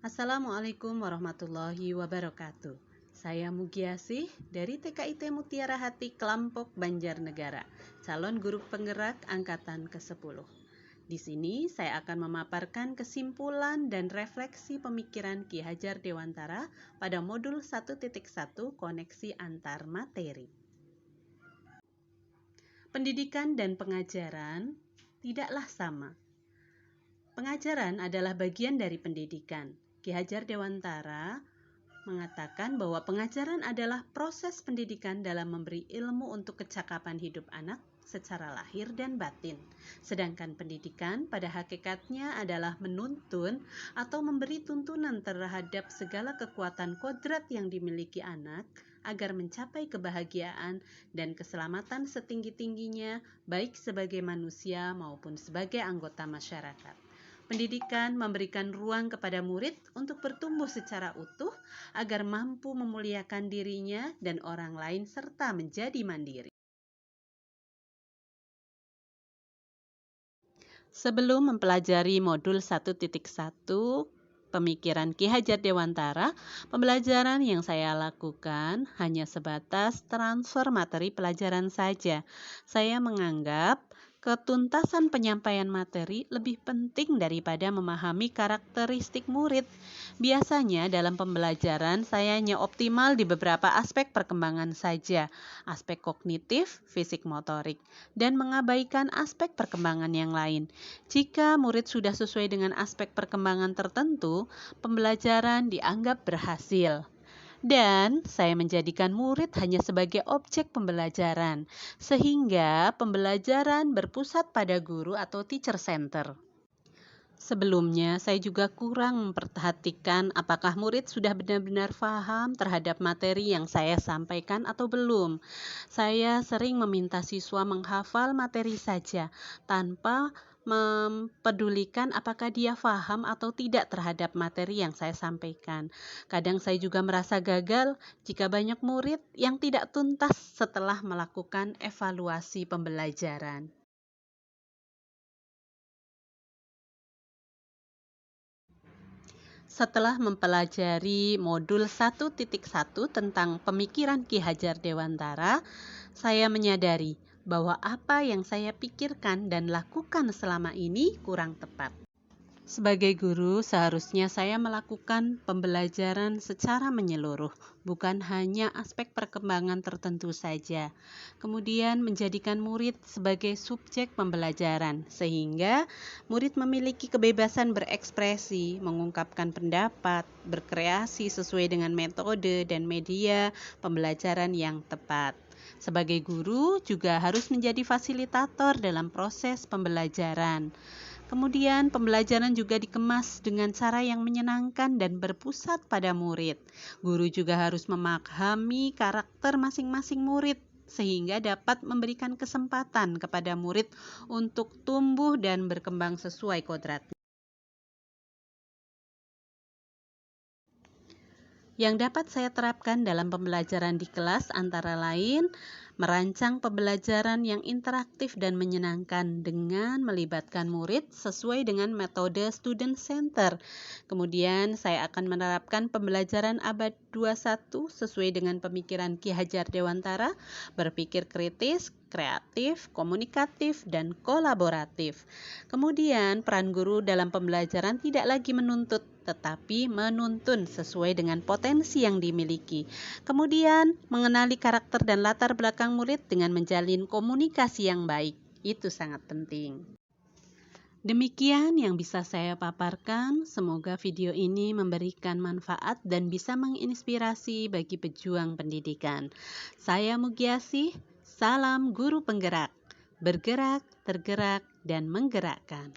Assalamualaikum warahmatullahi wabarakatuh. Saya Mugiasih dari TKIT Mutiara Hati Kelampok Banjarnegara, calon guru penggerak angkatan ke-10. Di sini saya akan memaparkan kesimpulan dan refleksi pemikiran Ki Hajar Dewantara pada modul 1.1 koneksi antar materi. Pendidikan dan pengajaran tidaklah sama. Pengajaran adalah bagian dari pendidikan. Ki Hajar Dewantara mengatakan bahwa pengajaran adalah proses pendidikan dalam memberi ilmu untuk kecakapan hidup anak secara lahir dan batin. Sedangkan pendidikan pada hakikatnya adalah menuntun atau memberi tuntunan terhadap segala kekuatan kodrat yang dimiliki anak agar mencapai kebahagiaan dan keselamatan setinggi-tingginya baik sebagai manusia maupun sebagai anggota masyarakat. Pendidikan memberikan ruang kepada murid untuk bertumbuh secara utuh agar mampu memuliakan dirinya dan orang lain serta menjadi mandiri. Sebelum mempelajari modul 1.1 pemikiran Ki Hajar Dewantara, pembelajaran yang saya lakukan hanya sebatas transfer materi pelajaran saja. Saya menganggap ketuntasan penyampaian materi lebih penting daripada memahami karakteristik murid. Biasanya dalam pembelajaran saya hanya optimal di beberapa aspek perkembangan saja, aspek kognitif, fisik motorik, dan mengabaikan aspek perkembangan yang lain. Jika murid sudah sesuai dengan aspek perkembangan tertentu, pembelajaran dianggap berhasil. Dan saya menjadikan murid hanya sebagai objek pembelajaran, sehingga pembelajaran berpusat pada guru atau teacher center. Sebelumnya, saya juga kurang memperhatikan apakah murid sudah benar-benar paham terhadap materi yang saya sampaikan atau belum. Saya sering meminta siswa menghafal materi saja, tanpa mempedulikan apakah dia paham atau tidak terhadap materi yang saya sampaikan. Kadang saya juga merasa gagal jika banyak murid yang tidak tuntas setelah melakukan evaluasi pembelajaran. Setelah mempelajari modul 1.1 tentang pemikiran Ki Hajar Dewantara, saya menyadari bahwa apa yang saya pikirkan dan lakukan selama ini kurang tepat. Sebagai guru, seharusnya saya melakukan pembelajaran secara menyeluruh, bukan hanya aspek perkembangan tertentu saja. Kemudian menjadikan murid sebagai subjek pembelajaran, sehingga murid memiliki kebebasan berekspresi, mengungkapkan pendapat, berkreasi sesuai dengan metode dan media pembelajaran yang tepat. Sebagai guru juga harus menjadi fasilitator dalam proses pembelajaran. Kemudian pembelajaran juga dikemas dengan cara yang menyenangkan dan berpusat pada murid. Guru juga harus memahami karakter masing-masing murid sehingga dapat memberikan kesempatan kepada murid untuk tumbuh dan berkembang sesuai kodratnya. Yang dapat saya terapkan dalam pembelajaran di kelas antara lain merancang pembelajaran yang interaktif dan menyenangkan dengan melibatkan murid sesuai dengan metode student center. Kemudian saya akan menerapkan pembelajaran abad 21 sesuai dengan pemikiran Ki Hajar Dewantara, berpikir kritis, kreatif, komunikatif, dan kolaboratif. Kemudian peran guru dalam pembelajaran tidak lagi menuntut, tetapi menuntun sesuai dengan potensi yang dimiliki. Kemudian mengenali karakter dan latar belakang murid dengan menjalin komunikasi yang baik. Itu sangat penting. Demikian yang bisa saya paparkan. Semoga video ini memberikan manfaat dan bisa menginspirasi bagi pejuang pendidikan. Saya Mugiasih, salam guru penggerak. Bergerak, tergerak, dan menggerakkan.